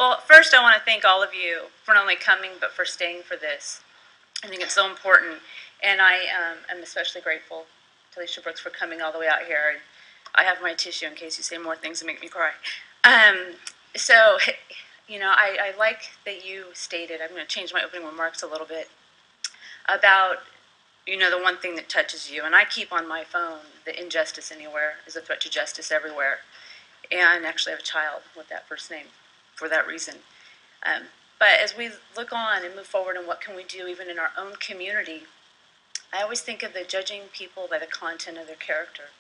Well, first I want to thank all of you for not only coming, but for staying for this. I think it's so important, and I am especially grateful to Alicia Brooks for coming all the way out here. And I have my tissue in case you say more things that make me cry. So, I like that you stated, I'm going to change my opening remarks a little bit, about, the one thing that touches you. And I keep on my phone, the injustice anywhere is a threat to justice everywhere. And actually I have a child with that first name for that reason. But as we look on and move forward and what can we do even in our own community, I always think of the judging people by the content of their character.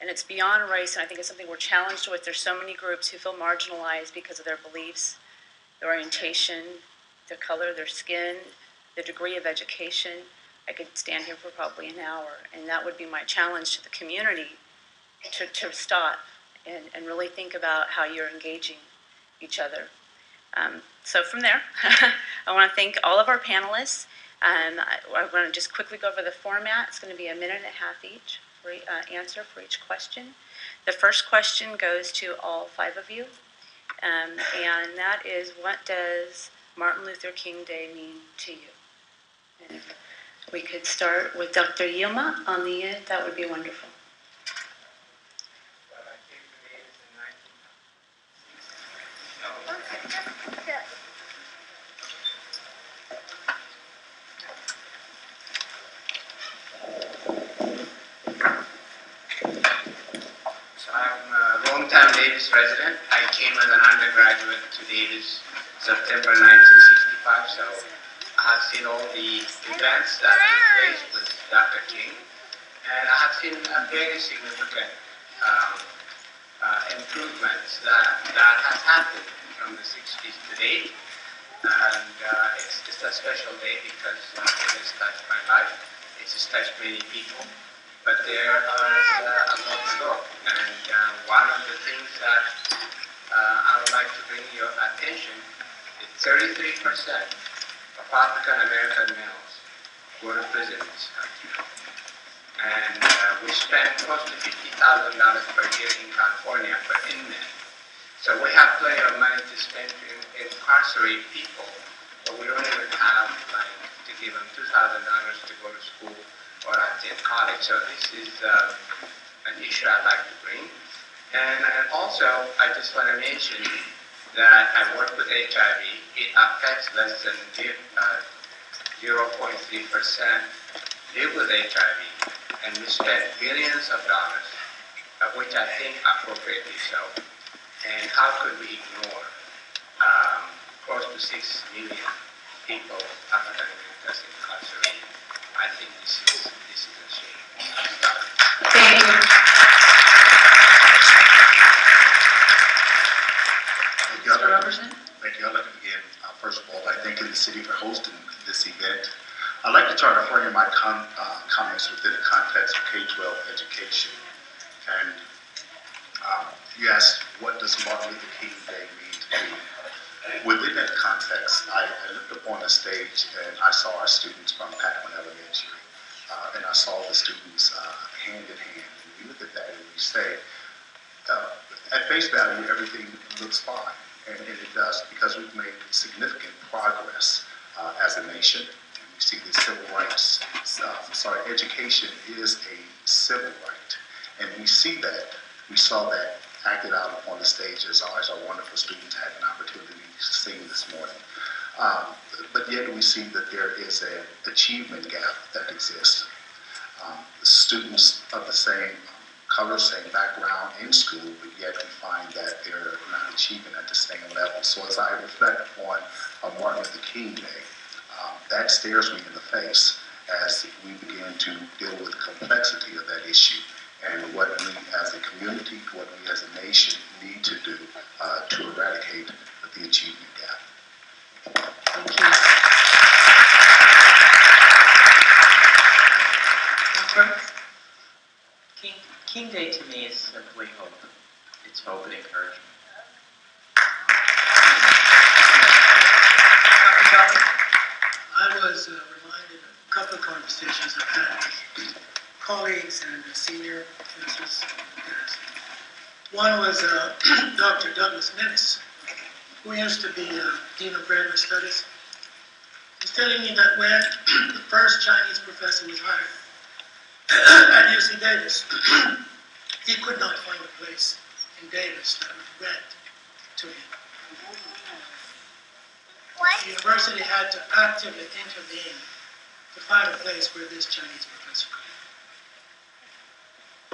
And it's beyond race, and I think it's something we're challenged with. There's so many groups who feel marginalized because of their beliefs, their orientation, their color, their skin, their degree of education. I could stand here for probably an hour, and that would be my challenge to the community, to stop and really think about how you're engaging each other. So from there, I want to thank all of our panelists. I want to just quickly go over the format. It's going to be a minute and a half each for answer for each question. The first question goes to all 5 of you, and that is, what does Martin Luther King Day mean to you? And if we could start with Dr. Yilma on the end, that would be wonderful. Davis resident. I came as an undergraduate to Davis September 1965, so I have seen all the events that took place with Dr. King, and I have seen a very significant improvements that has happened from the 60s to date, and it's just a special day because it has touched my life. It has touched many people. But there are a lot to go, and one of the things that I would like to bring your attention is 33% of African American males go to prison in this country, and we spend close to $50,000 per year in California for inmates. So we have plenty of money to spend to incarcerate people, but we don't even have to give them $2,000 to go to school or attend college. So this is an issue I'd like to bring. And also, I just want to mention that I work with HIV. It affects less than 0.3% live with HIV, and we spend billions of dollars, which I think appropriately so. And how could we ignore close to 6 million people, African Americans, incarcerated? I think this is a shame. Thank you. Mr. Robertson? Thank you. I'd like to begin, first of all, by thanking the city for hosting this event. I'd like to try to frame my comments within the context of K-12 education. And you asked, what does Martin Luther King Day mean to me? Within that context, I looked up on the stage and I saw our students from Packman Elementary, and I saw the students hand in hand. And we look at that and we say, at face value, everything looks fine, and it does, because we've made significant progress as a nation. And we see the civil rights, education is a civil right, and we see that, we saw that acted out on the stage as our wonderful students had an opportunity to sing this morning. But yet we see that there is an achievement gap that exists. Students of the same color, same background in school, but yet we find that they're not achieving at the same level. So as I reflect on Martin Luther King Day, that stares me in the face as we begin to deal with the complexity of that issue and what we as a community, what we as a nation need to do to eradicate the achievement gap. Thank you. King Day to me is simply hope. It's hope and encouragement. Dr. Kelly? I was reminded of a couple of conversations I've had with colleagues and senior professors. One was Dr. Douglas Minnis, who used to be Dean of Graduate Studies, was telling me that when the first Chinese professor was hired at UC Davis, he could not find a place in Davis that would rent to him. The university had to actively intervene to find a place where this Chinese professor could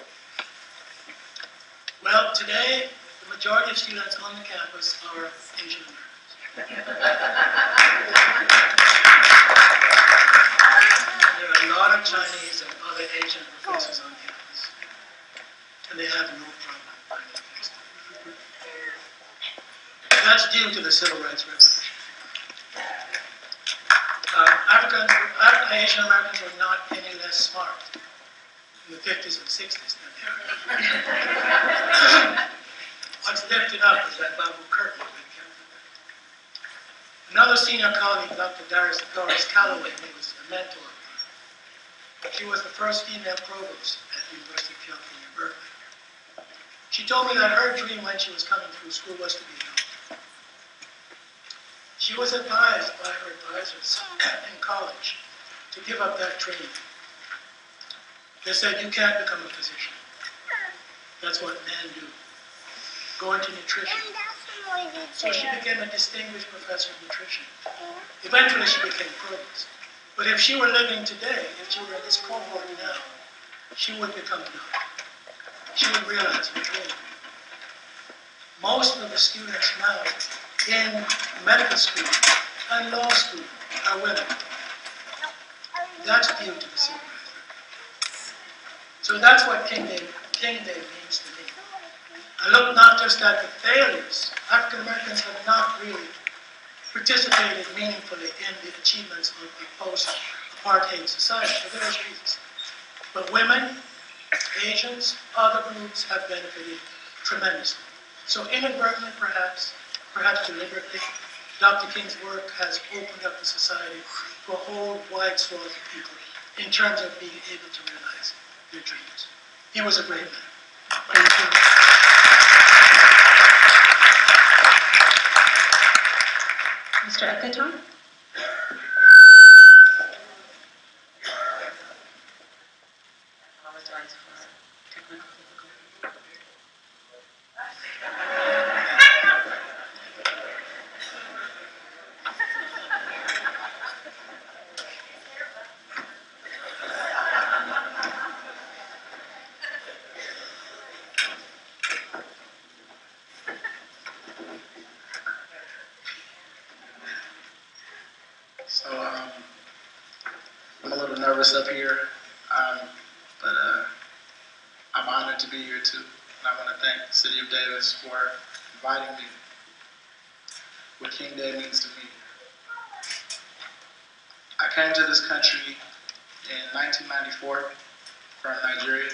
live. Well, today, the majority of students on the campus are Asian Americans. There are a lot of Chinese and other Asian professors on campus, and they have no problem finding a place to live. That's due to the Civil Rights Revolution. Asian Americans were not any less smart in the 50s and 60s than they are now. What's lifted up is that bamboo curtain that kept them back. Another senior colleague, Dr. Doris Calloway, who was a mentor of mine, she was the first female provost at the University of California, Berkeley. She told me that her dream when she was coming through school was to be a doctor. She was advised by her advisors in college to give up that dream. They said, you can't become a physician. That's what men do. Go into nutrition. So she became a distinguished professor of nutrition. Eventually she became provost. But if she were living today, if she were in this cohort now, she would become a doctor. She would realize her dream. Most of the students now in medical school and law school are women. That's due to the Civil Rights Revolution. So that's what King Day means to me. I look not just at the failures. African Americans have not really participated meaningfully in the achievements of the post-apartheid society for various reasons. But women, Asians, other groups have benefited tremendously. So inadvertently, perhaps deliberately, Dr. King's work has opened up the society to a whole wide swath of people in terms of being able to realize their dreams. He was a great man. Thank you. Mr. Ekaton? Apologize for technical difficulty. So I'm a little nervous up here, but I'm honored to be here too. And I want to thank the City of Davis for inviting me. What King Day means to me. I came to this country in 1994 from Nigeria.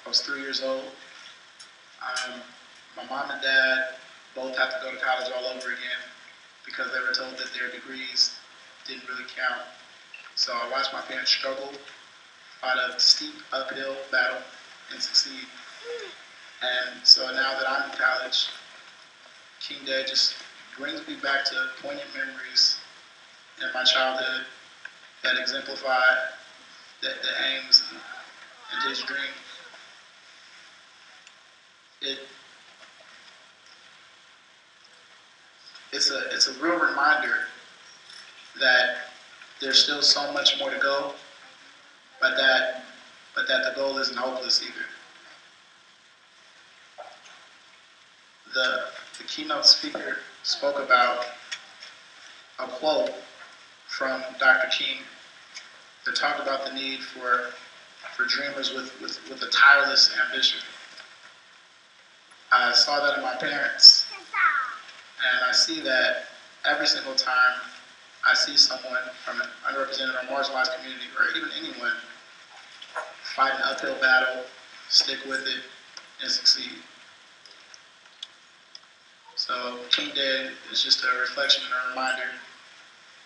I was 3 years old. My mom and dad both had to go to college all over again because they were told that their degrees didn't really count. So I watched my parents struggle, fight a steep uphill battle, and succeed. And so now that I'm in college, King Day just brings me back to poignant memories in my childhood that exemplify the aims and his dream. It's a real reminder that there's still so much more to go, but that the goal isn't hopeless either. The keynote speaker spoke about a quote from Dr. King that talked about the need for dreamers with a tireless ambition. I saw that in my parents, and I see that every single time I see someone from an underrepresented or marginalized community, or even anyone, fight an uphill battle, stick with it, and succeed. So King Day is just a reflection and a reminder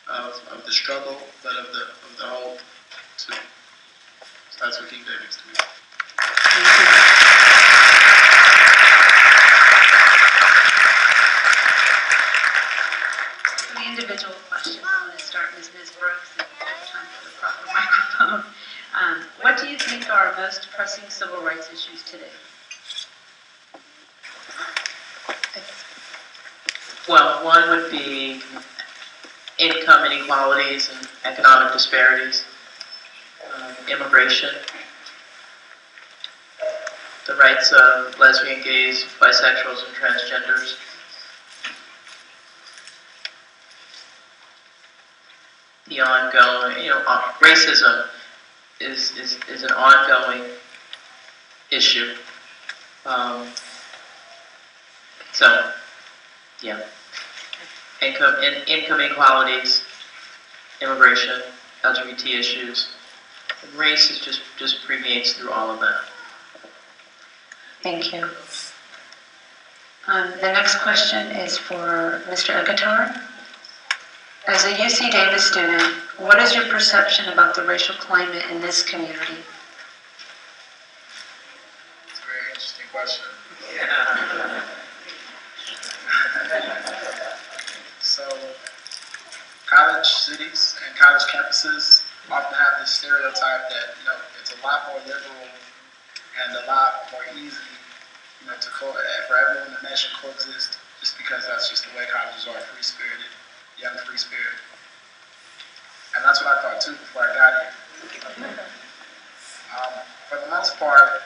of the struggle, but of the hope too. So that's what King Day means to me. individual questions. I'm going to start with Ms. Brooks and have time for the proper microphone. What do you think are our most pressing civil rights issues today? Well, one would be income inequalities and economic disparities, immigration, the rights of lesbian, gays, bisexuals, and transgenders. The ongoing, racism is an ongoing issue. So, yeah. Income inequalities, immigration, LGBT issues. And race is just permeates through all of that. Thank you. The next question is for Mr. Ekatar. As a UC Davis student, what is your perception about the racial climate in this community? It's a very interesting question. So, college cities and college campuses often have this stereotype that, it's a lot more liberal and a lot more easy, for everyone to mesh and coexist, just because that's just the way colleges are, free-spirited, young free-spirited. And that's what I thought too before I got here. For the most part,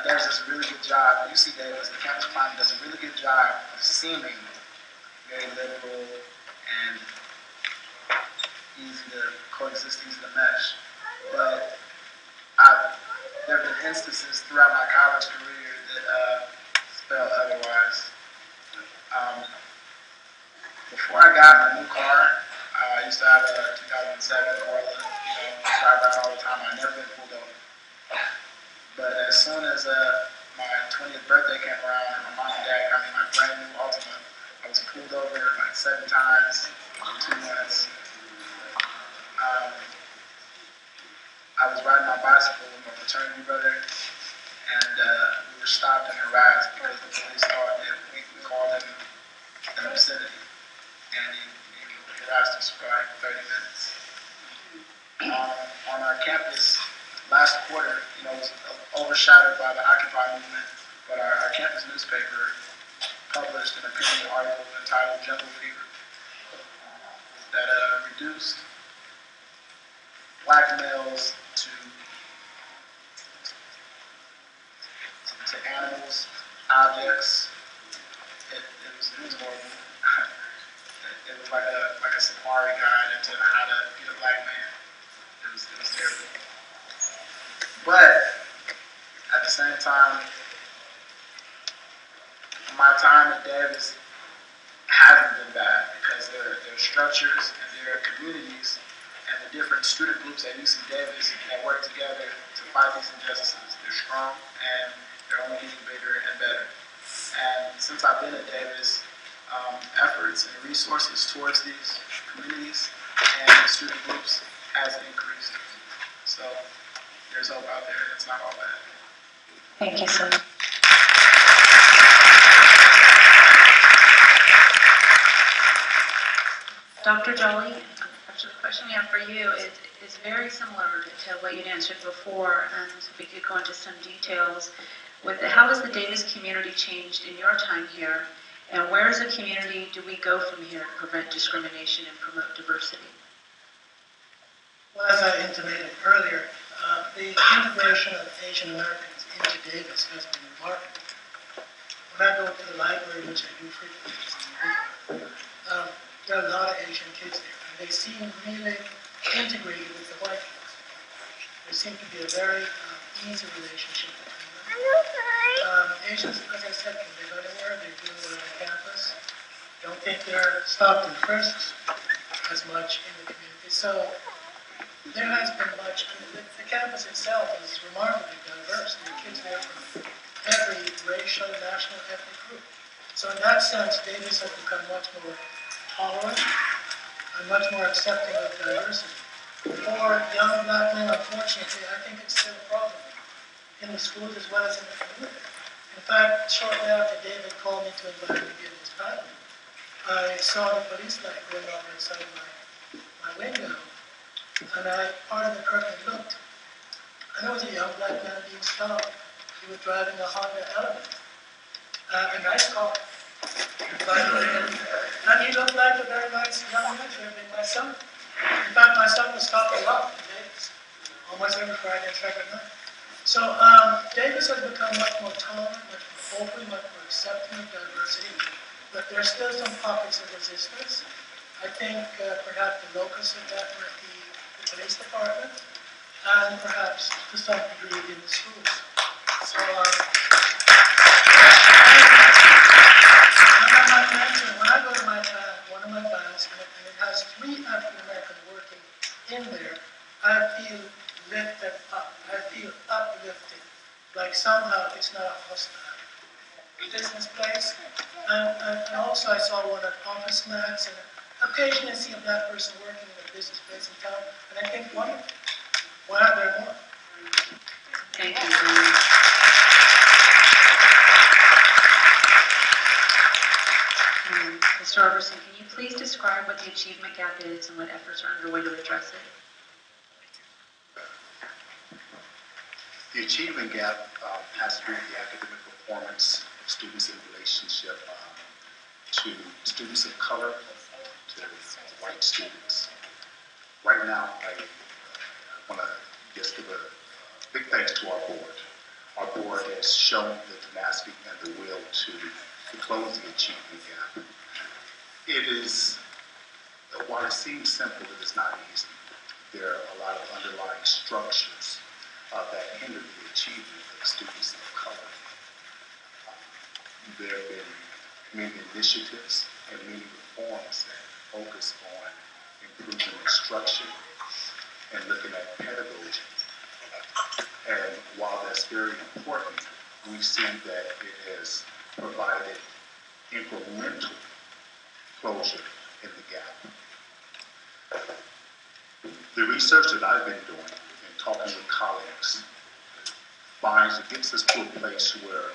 Davis does a really good job. UC Davis, the campus climate does a really good job of seeming very liberal and easy to coexist, easy to mesh. But there have been instances throughout my college career that spell otherwise. Before I got my new car, I used to have a 2007 Corolla, drive around all the time. I'd never been pulled over. But as soon as my 20th birthday came around and my mom and dad got me my brand new Altima, I was pulled over like 7 times in 2 months. I was riding my bicycle with my fraternity brother, and we were stopped and harassed because the police thought that we called him an obscenity, and he harassed us for like 30 minutes. On our campus, last quarter, was overshadowed by the Occupy movement, but our campus newspaper published an opinion article entitled Jungle Fever that reduced black males to animals, objects. It was horrible. It was like a safari guide into how to be a black man. It was terrible. But at the same time, my time at Davis hasn't been bad because there are structures and there are communities and the different student groups at UC Davis that work together to fight these injustices. They're strong and they're only getting bigger and better. And since I've been at Davis, efforts and resources towards these communities and student groups has increased. So there's hope out there. It's not all bad. Thank you, sir. Dr. Jolly, actually, the question we have for you is very similar to what you'd answered before, and so if we could go into some details. How has the Davis community changed in your time here, and where as a community do we go from here to prevent discrimination and promote diversity? Well, as I intimated earlier, the integration of Asian Americans into Davis has been remarkable. When I go to the library, which I do frequently, there are a lot of Asian kids there, and they seem really integrated with the white folks. There seems to be a very easy relationship between them. Asians, as I said, can live anywhere. They do well on campus. Don't think they're stopped and frisked as much in the community. So there has been much. The campus itself is remarkably diverse. There are kids there from every racial, national, ethnic group. So in that sense, Davis has become much more tolerant and much more accepting of diversity. For young black men, unfortunately, I think it's still a problem in the schools as well as in the community. In fact, shortly after David called me to invite me to be in his panel, I saw the police light going on inside my window, and part of the curtain looked, and there was a young black man being stopped. He was driving a Honda Element, a nice car, by the way, and he looked like a very nice young man, should have been my son. In fact, my son was stopped a lot in Davis, almost every Friday and Saturday night. So Davis has become much more tolerant, much more open, much more accepting of diversity, but there's still some pockets of resistance. I think perhaps the locus of that might be the police department, and perhaps to some degree in the schools. So when I go to my band, one of my bands, and it has 3 African Americans working in there, I feel lifted up. I feel uplifted. Like somehow it's not a hostile business place. And also I saw one at Office Max, and occasionally I see a black person working in a business place in town, and I think, wonderful. Why aren't there more? Thank you very much. Mr. Robertson, can you please describe what the achievement gap is and what efforts are underway to address it? The achievement gap has to do with the academic performance of students in relationship to students of color, to white students. Right now, I want to just give a big thanks to our board. Our board has shown the tenacity and the will to close the achievement gap. It is, while it seems simple, it is not easy. There are a lot of underlying structures that hinder the achievement of students of color. There have been many initiatives and many reforms that focus on improving instruction and looking at pedagogy. And while that's very important, we see that it has provided incremental closure in the gap. The research that I've been doing and talking with colleagues gets us to a place where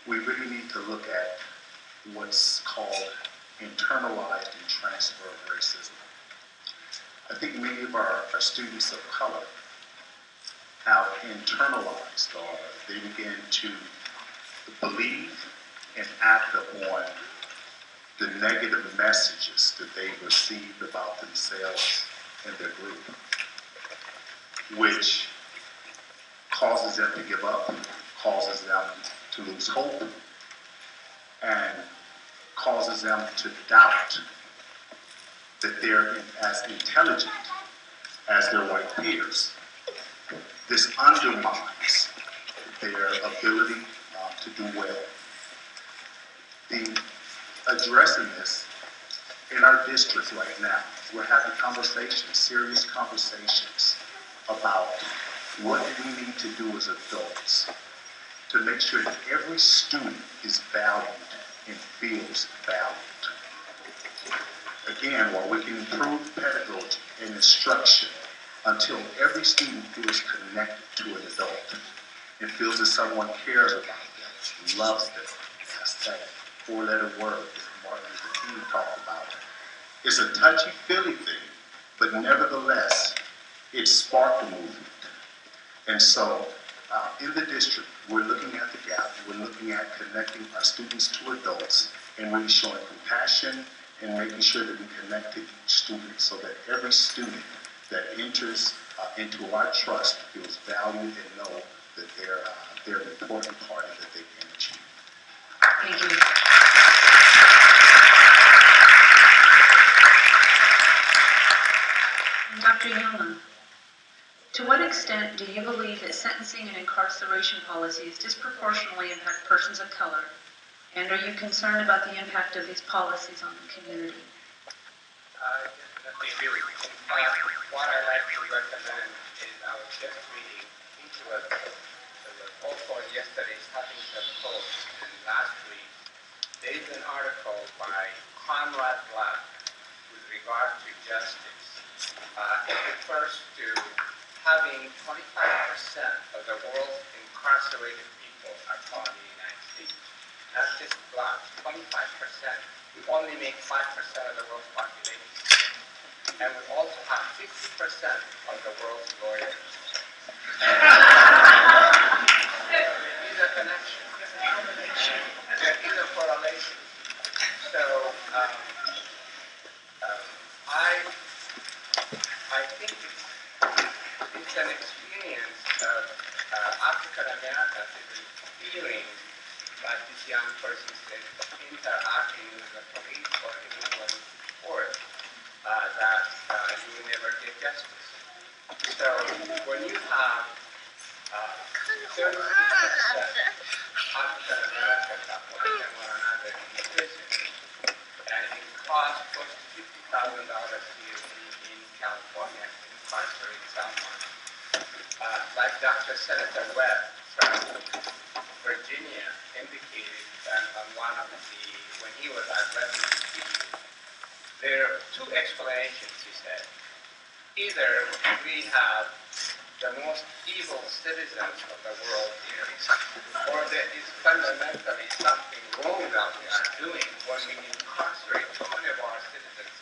we really need to look at what's called internalized and transfer of racism. I think many of our students of color have internalized, or they begin to believe and act upon the negative messages that they've received about themselves and their group, which causes them to give up, causes them to lose hope, and causes them to doubt that they're as intelligent as their white peers. This undermines their ability to do well. Addressing this in our district right now, we're having conversations, serious conversations about what we need to do as adults to make sure that every student is valued and feels valued. Again, while we can improve pedagogy and instruction until every student feels connected to an adult and feels that someone cares about them, loves them, that's that 4-letter word that Martin Luther King talked about. It's a touchy-feely thing, but nevertheless, it sparked a movement. And so, in the district, we're looking at the gap. We're looking at connecting our students to adults and really showing compassion and making sure that we connect to each student so that every student that enters into our trust feels valued and know that they're an important part of that they can achieve. Thank you. Dr. Yuma, to what extent do you believe that sentencing and incarceration policies disproportionately impact persons of color? And are you concerned about the impact of these policies on the community? I definitely agree with you. What I'd like to recommend is I was just reading into it. There was also in yesterday's Huffington Post, and last week, there is an article by Conrad Black with regard to justice. It refers to having 25% of the world's incarcerated people are from the United States. Not just blacks, 25%. we only make 5% of the world's population. And we also have 50% of the world's lawyers. There is a connection. There is a correlation. So I think it's an experience of African Americans feeling like this young person said, interacting with the police or anyone before that you will never get justice. So when you have 30% African Americans at one time or another in prison, and it costs close to $50,000 here in California to incarcerate someone, like Dr. Senator Webb from Virginia indicated that on one of when he was addressing the issue, there are two explanations, he said. Either we have the most evil citizens of the world here, or there is fundamentally something wrong that we are doing when we incarcerate so many of our citizens